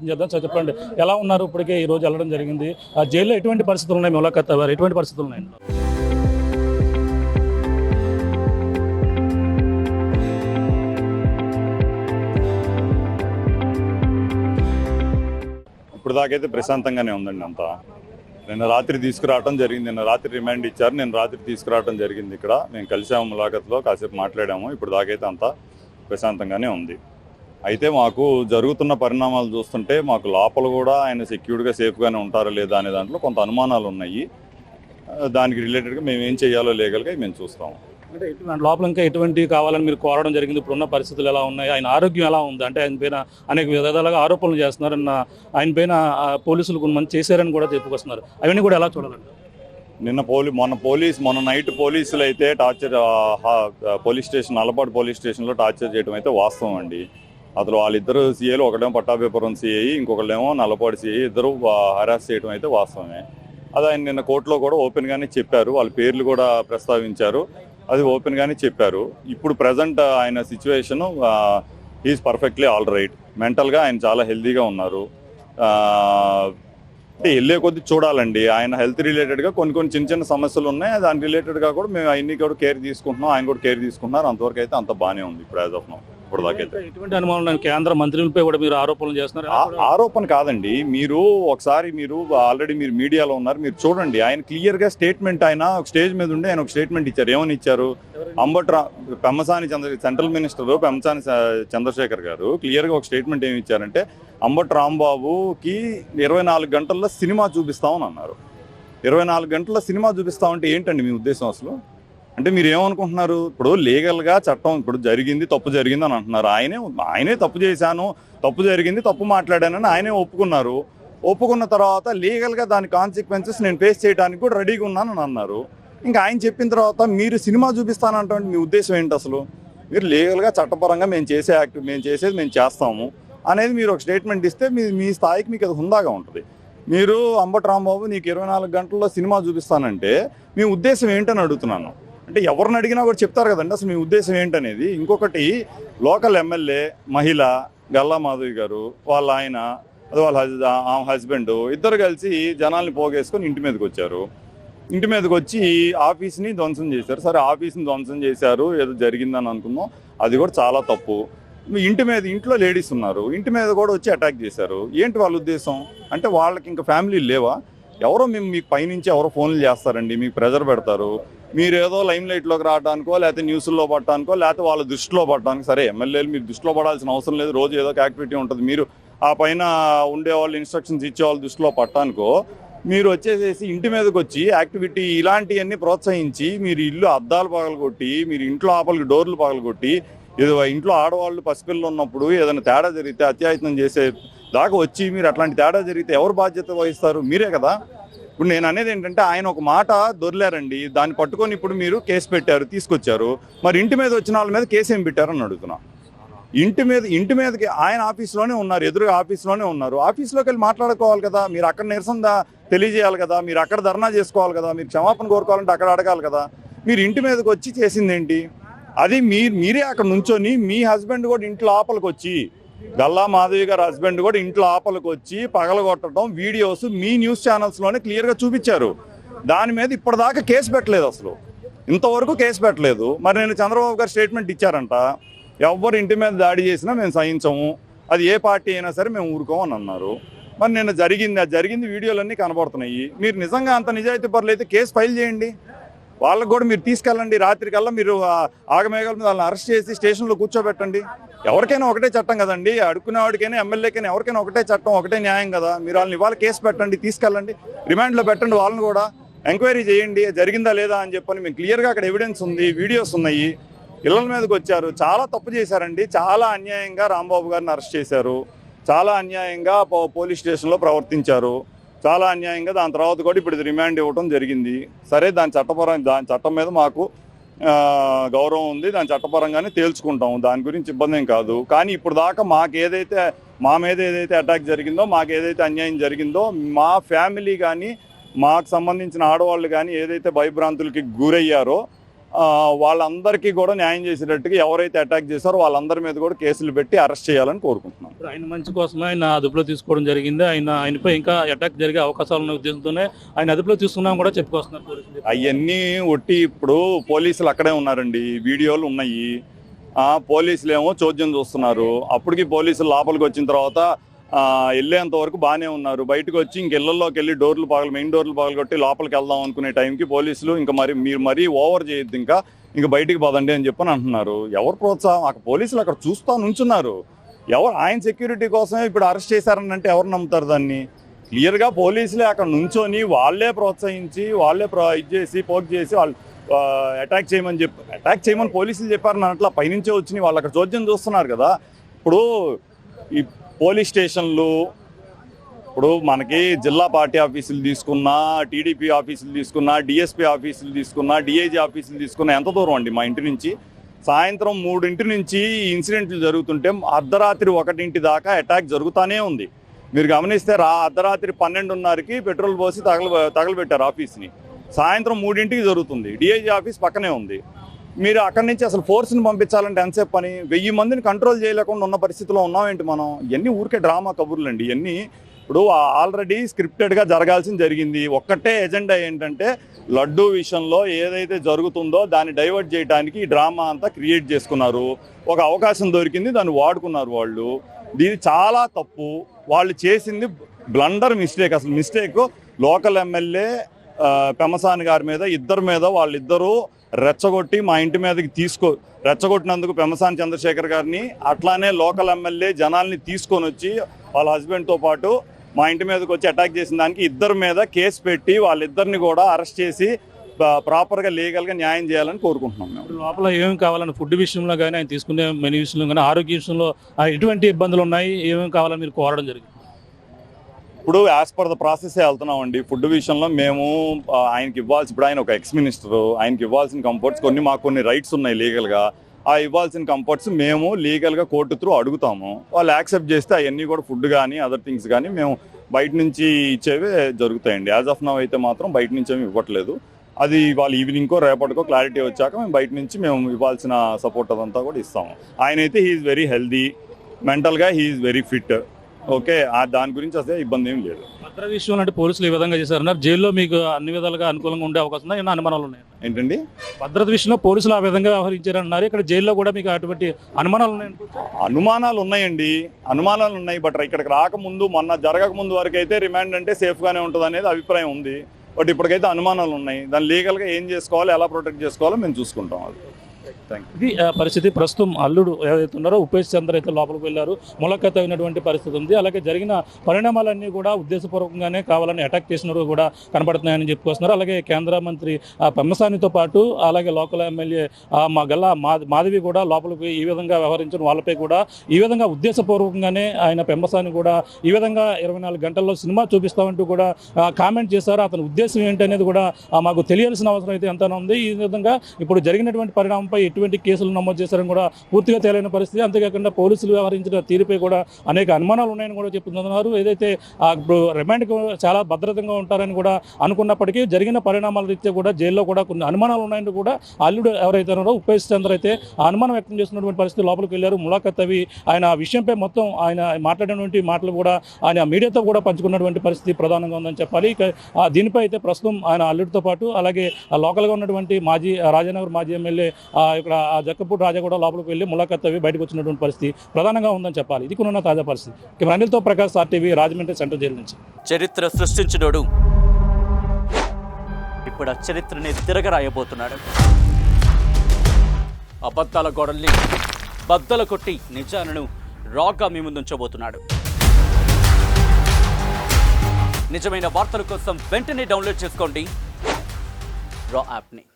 ప్రయత్నం చేద్దాం. సార్ చెప్పండి, ఎలా ఉన్నారు? ఇప్పటికే ఈ రోజు వెళ్ళడం జరిగింది. ఆ జైల్లో ఎటువంటి పరిస్థితులు ఉన్నాయి? ములాఖత్ వారు ఎటువంటి పరిస్థితులు ఉన్నాయి? ఇప్పుడు దాకైతే ప్రశాంతంగానే ఉందండి అంతా. నిన్న రాత్రి తీసుకురావడం జరిగింది. నిన్న రాత్రి రిమాండ్ ఇచ్చారు, నేను రాత్రి తీసుకురావడం జరిగింది. ఇక్కడ మేము కలిసాము, ములాఖత్లో కాసేపు మాట్లాడాము. ఇప్పుడు దాకైతే అంతా ప్రశాంతంగానే ఉంది. అయితే మాకు జరుగుతున్న పరిణామాలు చూస్తుంటే మాకు లోపల కూడా ఆయన సెక్యూర్డ్గా సేఫ్గానే ఉంటారా లేదా అనే దాంట్లో కొంత అనుమానాలు ఉన్నాయి. దానికి రిలేటెడ్గా మేము ఏం చేయాలో లీగల్గా మేము చూస్తాము. అంటే లోపల ఇంకా ఎటువంటి కావాలని మీరు కోరడం జరిగింది? ఇప్పుడున్న పరిస్థితులు ఎలా ఉన్నాయి? ఆయన ఆరోగ్యం ఎలా ఉంది? అంటే ఆయన పైన అనేక విధాలుగా ఆరోపణలు చేస్తున్నారు. ఆయన పైన పోలీసులు కొంతమంది చేశారని కూడా చెప్పుకొస్తున్నారు. అవన్నీ కూడా ఎలా చూడాలండి? మొన్న నైట్ పోలీసులు అయితే టార్చర్ పోలీస్ స్టేషన్ అలపాడు పోలీస్ స్టేషన్లో టార్చర్ చేయడం అయితే వాస్తవం అండి. అసలు వాళ్ళిద్దరు సీఏలు, ఒకటేమో పట్టాభిపురం సీఐ, ఇంకొకళ్ళేమో నల్లపాడు సీఐ, ఇద్దరు హరాస్ చేయడం అయితే వాస్తవమే. అది ఆయన నిన్న కోర్టులో కూడా ఓపెన్గానే చెప్పారు. వాళ్ళ పేర్లు కూడా ప్రస్తావించారు, అది ఓపెన్గానే చెప్పారు. ఇప్పుడు ప్రజెంట్ ఆయన situation is perfectly all right. మెంటల్గా ఆయన చాలా హెల్తీగా ఉన్నారు. అంటే వెళ్ళే కొద్ది చూడాలండి. ఆయన హెల్త్ రిలేటెడ్గా కొన్ని చిన్న చిన్న సమస్యలు ఉన్నాయి. దాని రిలేటెడ్గా కూడా మేము అన్ని కూడా కేర్ తీసుకుంటున్నాం, ఆయన కూడా కేర్ తీసుకుంటున్నారు. అంతవరకు అయితే అంత బాగానే ఉంది ఇప్పుడు యాజ్ ఆఫ్ నౌ. ఇప్పుడు దాకైతే ఎటువంటి అనుమానం? కేంద్ర మంత్రులపై కూడా మీరు ఆరోపణలు చేస్తున్నారు. ఆరోపణ కాదండి, మీరు ఒకసారి ఆల్రెడీ మీరు మీడియాలో ఉన్నారు, మీరు చూడండి. ఆయన క్లియర్గా స్టేట్మెంట్, ఆయన ఒక స్టేజ్ మీద ఉండి ఆయన ఒక స్టేట్మెంట్ ఇచ్చారు. ఏమని ఇచ్చారు? పెమ్మసాని సెంట్రల్ మినిస్టర్ పెమ్మసాని చంద్రశేఖర్ గారు క్లియర్గా ఒక స్టేట్మెంట్ ఏమి ఇచ్చారంటే, అంబటి రాంబాబుకి 24 గంటల్లో సినిమా చూపిస్తామని అన్నారు. 24 గంటల్లో సినిమా చూపిస్తామంటే ఏంటండి మీ ఉద్దేశం అసలు? అంటే మీరు ఏమనుకుంటున్నారు? ఇప్పుడు లీగల్గా చట్టం ఇప్పుడు జరిగింది, తప్పు జరిగింది అని అంటున్నారు. ఆయనే తప్పు చేశాను, తప్పు జరిగింది, తప్పు మాట్లాడానని ఆయనే ఒప్పుకున్నారు. ఒప్పుకున్న తర్వాత లీగల్గా దాని కాన్సిక్వెన్సెస్ నేను ఫేస్ చేయడానికి కూడా రెడీగా ఉన్నానని అన్నారు. ఇంకా ఆయన చెప్పిన తర్వాత మీరు సినిమా చూపిస్తానంటే మీ ఉద్దేశం ఏంటి అసలు? మీరు లీగల్గా చట్టపరంగా మేము చేసేది మేము చేస్తాము అనేది మీరు ఒక స్టేట్మెంట్ ఇస్తే మీ స్థాయికి మీకు అది హుందాగా ఉంటుంది. మీరు అంబటి రాంబాబు నీకు 24 గంటల్లో సినిమా చూపిస్తానంటే మీ ఉద్దేశం ఏంటని అడుగుతున్నాను. అంటే ఎవరిని అడిగినా కూడా చెప్తారు కదండి అసలు మీ ఉద్దేశం ఏంటనేది. ఇంకొకటి, లోకల్ ఎమ్మెల్యే మహిళ గల్లా మాధవి గారు, వాళ్ళ ఆయన, అది వాళ్ళ హస్బెండ్, ఇద్దరు కలిసి జనాల్ని పోగేసుకొని ఇంటి మీదకి వచ్చారు. ఇంటి మీదకి వచ్చి ఆఫీస్ని ధ్వంసం చేశారు. సరే, ఆఫీస్ని ధ్వంసం చేశారు, ఏదో జరిగిందని అనుకుందాం, అది కూడా చాలా తప్పు. ఇంట్లో లేడీస్ ఉన్నారు, ఇంటి మీద కూడా వచ్చి అటాక్ చేశారు. ఏంటి వాళ్ళ ఉద్దేశం? అంటే వాళ్ళకి ఇంకా ఫ్యామిలీ లేవా? ఎవరో మీకు పైనుంచి ఎవరో ఫోన్లు చేస్తారండి, మీకు ప్రెజర్ పెడతారు. మీరు ఏదో లైమ్ లైట్లోకి రావడానికో, లేకపోతే న్యూస్లో పడటానికో, లేకపోతే వాళ్ళ దృష్టిలో పడటానికి. సరే, ఎమ్మెల్యేలు మీరు దృష్టిలో పడాల్సిన అవసరం లేదు, రోజు ఏదో ఒక యాక్టివిటీ ఉంటుంది. మీరు ఆ పైన ఉండేవాళ్ళు ఇన్స్ట్రక్షన్స్ ఇచ్చేవాళ్ళు దృష్టిలో పడటానికో, మీరు వచ్చేసేసి ఇంటి మీదకి వచ్చి యాక్టివిటీ ఇలాంటివన్నీ ప్రోత్సహించి మీరు ఇల్లు అద్దాలు పగలగొట్టి, మీరు ఇంట్లో ఆపలికి డోర్లు పగలగొట్టి, ఏదో ఇంట్లో ఆడవాళ్ళు పసిపిల్లలు ఉన్నప్పుడు ఏదైనా తేడా జరిగితే అత్యాయత్నం చేసే దాకా వచ్చి మీరు అట్లాంటి తేడా జరిగితే ఎవరు బాధ్యత వహిస్తారు? మీరే కదా. ఇప్పుడు నేను అనేది ఏంటంటే, ఆయన ఒక మాట దొరిలారండి, దాన్ని పట్టుకొని ఇప్పుడు మీరు కేసు పెట్టారు, తీసుకొచ్చారు. మరి ఇంటి మీద వచ్చిన వాళ్ళ మీద కేసు ఏం పెట్టారని అడుగుతున్నా. ఇంటి మీదకి ఆయన ఆఫీస్లోనే ఉన్నారు, ఎదురుగా ఆఫీస్లోనే ఉన్నారు. ఆఫీస్లోకి వెళ్ళి మాట్లాడుకోవాలి కదా. మీరు అక్కడ నిరసన తెలియజేయాలి కదా, మీరు అక్కడ ధర్నా చేసుకోవాలి కదా, మీరు క్షమాపణ కోరుకోవాలంటే అక్కడ అడగాలి కదా. మీరు ఇంటి మీదకి వచ్చి చేసింది ఏంటి? అది మీరే అక్కడ నుంచొని, మీ హస్బెండ్ కూడా ఇంట్లో ఆపలికి వచ్చి, గల్లా మాధవి గారి హస్బెండ్ కూడా ఇంట్లో ఆపలికి వచ్చి పగలగొట్టడం వీడియోస్ మీ న్యూస్ ఛానల్స్లోనే క్లియర్గా చూపించారు. దాని మీద ఇప్పటిదాకా కేసు పెట్టలేదు, అసలు ఇంతవరకు కేసు పెట్టలేదు. మరి నేను చంద్రబాబు గారు స్టేట్మెంట్ ఇచ్చారంట, ఎవరు ఇంటి మీద దాడి చేసినా మేము సహించము, అది ఏ పార్టీ అయినా సరే మేము ఊరుకోమని అన్నారు. మరి నిన్న జరిగింది వీడియోలన్నీ కనబడుతున్నాయి. మీరు నిజంగా అంత నిజాయితీ పరులు అయితే కేసు ఫైల్ చేయండి, వాళ్ళకు కూడా మీరు తీసుకెళ్ళండి. రాత్రికల్లా మీరు ఆగమేఘాల మీద వాళ్ళని అరెస్ట్ చేసి స్టేషన్లో కూర్చోబెట్టండి. ఎవరికైనా ఒకటే చట్టం కదండి, అడుక్కునేవాడికైనా ఎమ్మెల్యేకైనా ఎవరికైనా ఒకటే చట్టం, ఒకటే న్యాయం కదా. మీరు వాళ్ళని ఇవాళ కేసు పెట్టండి, తీసుకెళ్ళండి, రిమాండ్లో పెట్టండి, వాళ్ళని కూడా ఎంక్వైరీ చేయండి, జరిగిందా లేదా అని చెప్పని. మీకు క్లియర్గా అక్కడ ఎవిడెన్స్ ఉంది, వీడియోస్ ఉన్నాయి. ఇళ్ళ మీదకి వచ్చారు, చాలా తప్పు చేశారండి. చాలా అన్యాయంగా రాంబాబు గారిని అరెస్ట్ చేశారు, చాలా అన్యాయంగా పోలీస్ స్టేషన్లో ప్రవర్తించారు, చాలా అన్యాయంగా. దాని తర్వాత కూడా ఇప్పుడు రిమాండ్ ఇవ్వడం జరిగింది. సరే, దాని చట్టం మీద మాకు గౌరవం ఉంది, దాని చట్టపరంగానే తేల్చుకుంటాము, దాని గురించి ఇబ్బంది ఏం కాదు. కానీ ఇప్పుడు దాకా మా మీద ఏదైతే అటాక్ జరిగిందో, మాకు ఏదైతే అన్యాయం జరిగిందో, మా ఫ్యామిలీ కానీ మాకు సంబంధించిన ఆడవాళ్ళు కానీ ఏదైతే భయభ్రాంతులకి గురయ్యారో వాళ్ళందరికీ కూడా న్యాయం చేసేటట్టుగా ఎవరైతే అటాక్ చేశారో వాళ్ళందరి మీద కూడా కేసులు పెట్టి అరెస్ట్ చేయాలని కోరుకుంటున్నాం. ఇప్పుడు ఆయన మంచి కోసమే ఆయన అదుపులో తీసుకోవడం జరిగింది. ఆయనపై ఇంకా అటాక్ జరిగే అవకాశాలు ఉన్న ఉద్దేశంతోనే ఆయన అదుపులో తీసుకున్నాం కూడా చెప్పుకొస్తున్నారు పోలీసులు. అవన్నీ ఒట్టి ఇప్పుడు పోలీసులు అక్కడే ఉన్నారండి, వీడియోలు ఉన్నాయి. పోలీసులు ఏమో చోద్యం చూస్తున్నారు. అప్పటికి పోలీసులు లోపలికి వచ్చిన తర్వాత వెళ్ళేంత వరకు బాగానే ఉన్నారు. బయటకు వచ్చి ఇంక ఇళ్లలోకి వెళ్ళి మెయిన్ డోర్లు పగలగొట్టి లోపలికి వెళ్దాం అనుకునే టైంకి పోలీసులు ఇంకా మీరు మరీ ఓవర్ చేయొద్దు, ఇంకా బయటికి పోదండి అని చెప్పని అంటున్నారు. ఎవరు ప్రోత్సాహం? అక్కడ పోలీసులు అక్కడ చూస్తా నుంచున్నారు. ఆయన సెక్యూరిటీ కోసమే ఇప్పుడు అరెస్ట్ చేశారని అంటే ఎవరు నమ్ముతారు దాన్ని? క్లియర్గా పోలీసులే అక్కడ నుంచొని వాళ్ళే ప్రోత్సహించి వాళ్ళే పోక్ చేసి వాళ్ళు అటాక్ చేయమని పోలీసులు చెప్పారని అట్లా పైనుంచే వచ్చినాయి. వాళ్ళు అక్కడ చోద్యం చూస్తున్నారు కదా. ఇప్పుడు ఈ పోలీస్ స్టేషన్లు, ఇప్పుడు మనకి జిల్లా పార్టీ ఆఫీసులు తీసుకున్నా, టీడీపీ ఆఫీసులు తీసుకున్నా, డిఎస్పీ ఆఫీసులు తీసుకున్నా, డిఐజీ ఆఫీసులు తీసుకున్నా ఎంత దూరం అండి మా ఇంటి నుంచి? సాయంత్రం 3 నుంచి ఇన్సిడెంట్లు జరుగుతుంటే అర్ధరాత్రి 1 దాకా అటాక్ జరుగుతూనే ఉంది. మీరు గమనిస్తే అర్ధరాత్రి 12:30కి పెట్రోల్ పోసి తగలబెట్టారు ఆఫీస్ని. సాయంత్రం 3ంటికి జరుగుతుంది. డిఐజీ ఆఫీస్ పక్కనే ఉంది. మీరు అక్కడి నుంచి అసలు ఫోర్స్ని పంపించాలంటే ఎంతసేపు పని? 1000 మందిని కంట్రోల్ చేయలేకుండా ఉన్న పరిస్థితిలో ఉన్నామేంటి మనం? ఇవన్నీ ఊరికే డ్రామా కబుర్లు అండి. ఇవన్నీ ఇప్పుడు ఆల్రెడీ స్క్రిప్టెడ్గా జరిగింది. ఒక్కటే ఎజెండా ఏంటంటే లడ్డూ విషయంలో ఏదైతే జరుగుతుందో దాన్ని డైవర్ట్ చేయడానికి ఈ డ్రామా అంతా క్రియేట్ చేసుకున్నారు. ఒక అవకాశం దొరికింది, దాన్ని వాడుకున్నారు వాళ్ళు. దీని చాలా తప్పు. వాళ్ళు చేసింది బ్లండర్ మిస్టేక్. అసలు మిస్టేక్ లోకల్ ఎమ్మెల్యే పెమ్మసాని గారి మీద ఇద్దరి మీద వాళ్ళిద్దరూ రెచ్చగొట్టి మా ఇంటి మీదకి రెచ్చగొట్టినందుకు పెమ్మసాని చంద్రశేఖర్ గారిని, అట్లానే లోకల్ ఎమ్మెల్యే జనాల్ని తీసుకొని వచ్చి వాళ్ళ హస్బెండ్తో పాటు మా ఇంటి మీదకి వచ్చి అటాక్ చేసిన దానికి ఇద్దరి మీద కేసు పెట్టి వాళ్ళిద్దరిని కూడా అరెస్ట్ చేసి ప్రాపర్గా లీగల్గా న్యాయం చేయాలని కోరుకుంటున్నాం. మేము లోపల ఏమేమి కావాలని ఫుడ్ విషయంలో కానీ ఆయన తీసుకునే మెనూ విషయంలో కానీ ఆరోగ్య విషయంలో ఎటువంటి ఇబ్బందులు ఉన్నాయి, ఏమేమి కావాలని మీరు కోరడం జరిగింది? ఇప్పుడు యాజ్ పర్ ద ప్రాసెస్ వెళ్తున్నామండి. ఫుడ్ విషయంలో మేము ఆయనకి ఇప్పుడు ఆయన ఒక ఎక్స్ మినిస్టర్, ఆయనకి ఇవ్వాల్సిన కంఫర్ట్స్ మాకు కొన్ని రైట్స్ ఉన్నాయి లీగల్గా. ఇవ్వాల్సిన కంఫర్ట్స్ మేము లీగల్గా కోర్టు త్రూ అడుగుతాము. వాళ్ళు యాక్సెప్ట్ చేస్తే అవన్నీ కూడా ఫుడ్ కానీ అదర్ థింగ్స్ కానీ మేము బయట నుంచి ఇచ్చేవే జరుగుతాయండి. యాజ్ ఆఫ్ నౌ అయితే మాత్రం బయట నుంచి ఏమి ఇవ్వట్లేదు. అది వాళ్ళు ఈవినింగ్కో రేపటికో క్లారిటీ వచ్చాక మేము బయట నుంచి మేము ఇవ్వాల్సిన సపోర్ట్ అదంతా కూడా ఇస్తాము. ఆయన అయితే హీఈస్ వెరీ హెల్దీ, మెంటల్గా హీఈస్ వెరీ ఫిట్. ఓకే, దాని గురించి అసలు ఇబ్బంది ఏం లేదు. భద్రత విషయంలో అంటే పోలీసులు ఈ విధంగా చేశారన్నారు. జైల్లో మీకు అన్ని విధాలుగా అనుకూలంగా ఉండే అవకాశం ఉన్నాయి, అనుమానాలు ఉన్నాయి ఏంటండి? భద్రత విషయంలో పోలీసులు ఆ విధంగా వ్యవహరించారన్నారు. ఇక్కడ జైల్లో కూడా మీకు అటువంటి అనుమానాలు ఉన్నాయి? అనుమానాలు ఉన్నాయండి, అనుమానాలు ఉన్నాయి. బట్ ఇక్కడికి రాకముందు, మొన్న జరగకముందు వరకు అయితే రిమాండ్ అంటే సేఫ్గానే ఉంటుంది అనేది అభిప్రాయం ఉంది. బట్ ఇప్పటికైతే అనుమానాలు ఉన్నాయి. దాన్ని లీగల్గా ఏం చేసుకోవాలో, ఎలా ప్రొటెక్ట్ చేసుకోవాలో మేము చూసుకుంటాం. అది ఇది పరిస్థితి. ప్రస్తుతం అల్లుడు ఏదైతే ఉన్నారో ఉపేష్ చంద్ర అయితే లోపలికి వెళ్ళారు. ములక్కత అయినటువంటి పరిస్థితి ఉంది. అలాగే జరిగిన పరిణామాలన్నీ కూడా ఉద్దేశపూర్వకంగానే కావాలని అటాక్ చేసినట్టు కూడా కనపడుతున్నాయని చెప్పుకొస్తున్నారు. అలాగే కేంద్ర మంత్రి పెమ్మసానితో పాటు అలాగే లోకల్ ఎమ్మెల్యే మాధవి కూడా లోపలికి ఈ విధంగా వ్యవహరించిన వాళ్ళపై కూడా ఈ విధంగా ఉద్దేశపూర్వకంగానే ఆయన పెమ్మసాని కూడా ఈ విధంగా 24 గంటల్లో సినిమా చూపిస్తామంటూ కూడా కామెంట్ చేశారు. అతని ఉద్దేశం ఏంటి అనేది కూడా మాకు తెలియాల్సిన అవసరం అయితే ఎంతైనా ఉంది. ఈ విధంగా ఇప్పుడు జరిగినటువంటి పరిణామంపై ఎటువంటి కేసులు నమోదు చేశారని కూడా పూర్తిగా తేలైన పరిస్థితి. అంతేకాకుండా పోలీసులు వ్యవహరించిన తీరుపై కూడా అనేక అనుమానాలు ఉన్నాయని కూడా చెప్తున్నారు. ఏదైతే ఇప్పుడు రిమాండ్కి చాలా భద్రతంగా ఉంటారని కూడా అనుకున్నప్పటికీ జరిగిన పరిణామాల రీత్యా కూడా జైల్లో కూడా కొన్ని అనుమానాలు ఉన్నాయని కూడా అల్లుడు ఎవరైతే ఉన్నారో ఉపేష్ చంద్ర అయితే ఆ అనుమానం వ్యక్తం చేస్తున్నటువంటి పరిస్థితి. లోపలికి వెళ్ళారు. ములాఖత్ అవి ఆయన ఆ విషయంపై మొత్తం ఆయన మాట్లాడినటువంటి మాటలు కూడా ఆయన మీడియాతో కూడా పంచుకున్నటువంటి పరిస్థితి ప్రధానంగా ఉందని చెప్పాలి. దీనిపై అయితే ప్రస్తుతం ఆయన అల్లుడితో పాటు అలాగే లోకల్గా ఉన్నటువంటి రాజానగర్ మాజీ ఎమ్మెల్యే ఇక్కడ జక్కపూడి రాజా కూడా లోపలికి వెళ్ళి ములాఖత్ అవి బయటకు వచ్చినటువంటి పరిస్థితి ప్రధానంగా ఉందని చెప్పాలి. ఇది కొన్న తాజా పరిస్థితి. అనిల్తో Prakash, RTV, Rajahmundry central jail నుంచి. చరిత్ర సృష్టించినోడు ఇప్పుడు ఆ చరిత్రని తిరగరాయబోతున్నాడు. అబద్ధాల గోడల్ని బద్దలు కొట్టి నిజాలను రాగా మీ ముందుంచబోతున్నాడు. నిజమైన వార్తల కోసం వెంటనే డౌన్లోడ్ చేసుకోండి రా యాప్ని.